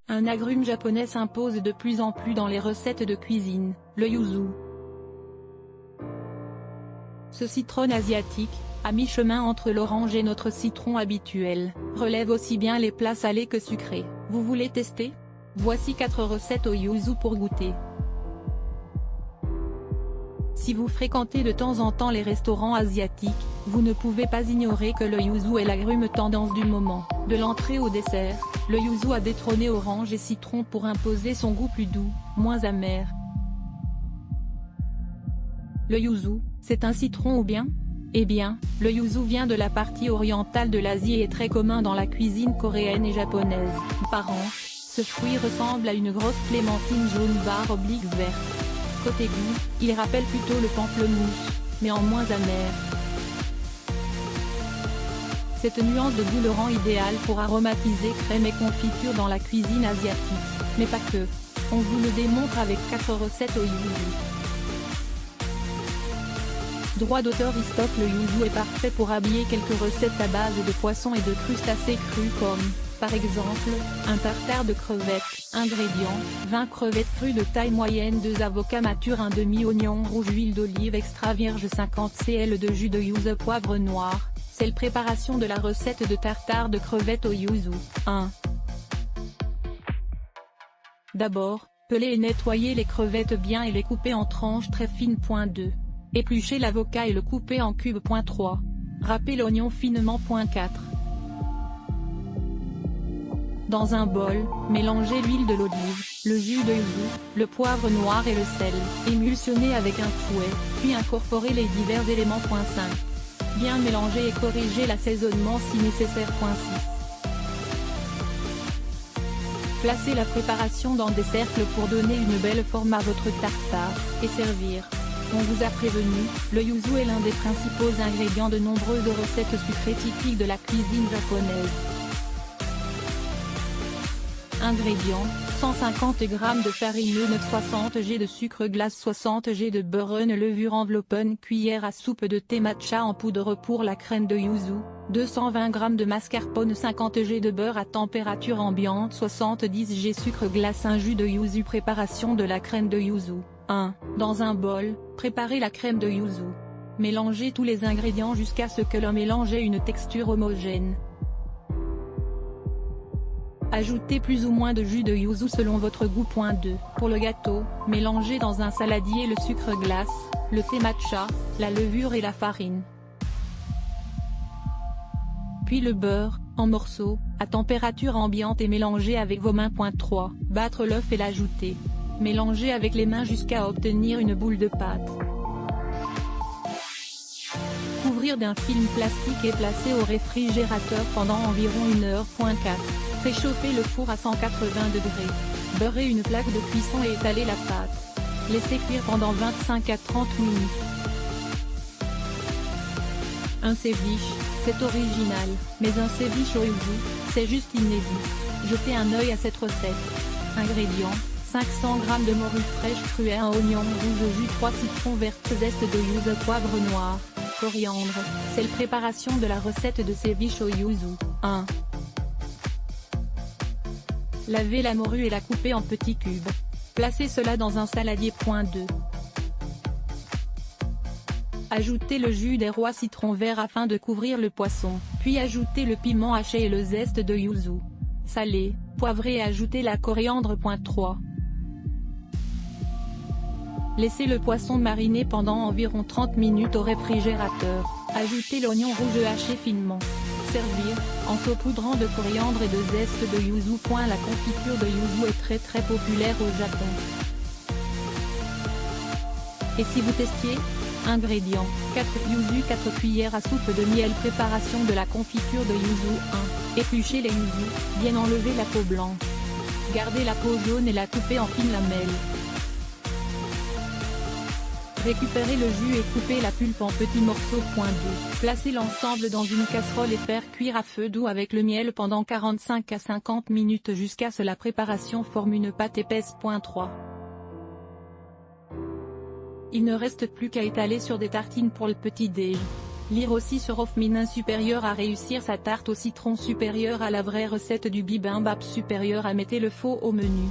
Un agrume japonais s'impose de plus en plus dans les recettes de cuisine, le yuzu. Ce citron asiatique, à mi-chemin entre l'orange et notre citron habituel, relève aussi bien les plats salés que sucrés. Vous voulez tester? Voici 4 recettes au yuzu pour goûter. Si vous fréquentez de temps en temps les restaurants asiatiques, vous ne pouvez pas ignorer que le yuzu est l'agrume tendance du moment. De l'entrée au dessert, le yuzu a détrôné orange et citron pour imposer son goût plus doux, moins amer. Le yuzu, c'est un citron ou bien? Eh bien, le yuzu vient de la partie orientale de l'Asie et est très commun dans la cuisine coréenne et japonaise. Par an, ce fruit ressemble à une grosse clémentine jaune barre oblique verte. Côté goût, il rappelle plutôt le pamplemousse, mais en moins amer. Cette nuance de goût le rend idéal pour aromatiser crème et confiture dans la cuisine asiatique, mais pas que. On vous le démontre avec 4 recettes au yuzu. Droit d'auteur Istock. Le yuzu est parfait pour habiller quelques recettes à base de poissons et de crustacés crus comme, par exemple, un tartare de crevettes. Ingrédients, 20 crevettes crues de taille moyenne, 2 avocats matures, un demi-oignon rouge, huile d'olive extra vierge, 50 cl de jus de yuzu, poivre noir. Sel. Préparation de la recette de tartare de crevettes au yuzu. 1. D'abord, peler et nettoyer les crevettes bien et les couper en tranches très fines. 2. Éplucher l'avocat et le couper en cubes. 3. Râper l'oignon finement. 4. Dans un bol, mélangez l'huile de l'olive, le jus de yuzu, le poivre noir et le sel, émulsionnez avec un fouet, puis incorporez les divers éléments. 5. Bien mélanger et corriger l'assaisonnement si nécessaire. 6. Placez la préparation dans des cercles pour donner une belle forme à votre tartare, et servir. On vous a prévenu, le yuzu est l'un des principaux ingrédients de nombreuses recettes sucrées typiques de la cuisine japonaise. Ingrédients, 150 g de farine 960 g de sucre glace, 60 g de beurre, une levure enveloppe, une cuillère à soupe de thé matcha en poudre pour la crème de yuzu, 220 g de mascarpone, 50 g de beurre à température ambiante, 70 g sucre glace, un jus de yuzu. Préparation de la crème de yuzu. 1. Dans un bol, préparez la crème de yuzu. Mélangez tous les ingrédients jusqu'à ce que le mélange ait une texture homogène. Ajoutez plus ou moins de jus de yuzu selon votre goût. 2. Pour le gâteau, mélangez dans un saladier le sucre glace, le thé matcha, la levure et la farine. Puis le beurre, en morceaux, à température ambiante et mélangez avec vos mains. 3. Battre l'œuf et l'ajouter. Mélangez avec les mains jusqu'à obtenir une boule de pâte. Couvrir d'un film plastique et placer au réfrigérateur pendant environ 1 heure. 4. Préchauffer le four à 180 degrés. Beurrer une plaque de cuisson et étaler la pâte. Laissez cuire pendant 25 à 30 minutes. Un ceviche, c'est original, mais un ceviche au yuzu, c'est juste inédit. Jetez un œil à cette recette. Ingrédients, 500 g de morue fraîche crue, un oignon rouge, jus, 3 citrons verts, zeste de yuzu, poivre noir, coriandre. C'est la préparation de la recette de ceviche au yuzu. 1. Lavez la morue et la coupez en petits cubes. Placez cela dans un saladier. 2. Ajoutez le jus des rois citron vert afin de couvrir le poisson, puis ajoutez le piment haché et le zeste de yuzu. Salez, poivrez et ajoutez la coriandre. 3. Laissez le poisson mariner pendant environ 30 minutes au réfrigérateur. Ajoutez l'oignon rouge haché finement. Servir, en saupoudrant de coriandre et de zeste de yuzu. La confiture de yuzu est très populaire au Japon. Et si vous testiez? Ingrédients, 4 yuzu, 4 cuillères à soupe de miel. Préparation de la confiture de yuzu. 1. Épluchez les yuzu, bien enlever la peau blanche. Gardez la peau jaune et la coupez en fines lamelles. Récupérez le jus et coupez la pulpe en petits morceaux. 2. Placez l'ensemble dans une casserole et faire cuire à feu doux avec le miel pendant 45 à 50 minutes jusqu'à ce que la préparation forme une pâte épaisse. 3. Il ne reste plus qu'à étaler sur des tartines pour le petit-déj. Lire aussi sur Ofminin supérieur à réussir sa tarte au citron supérieure à la vraie recette du bibimbap supérieur à mettez le faux au menu.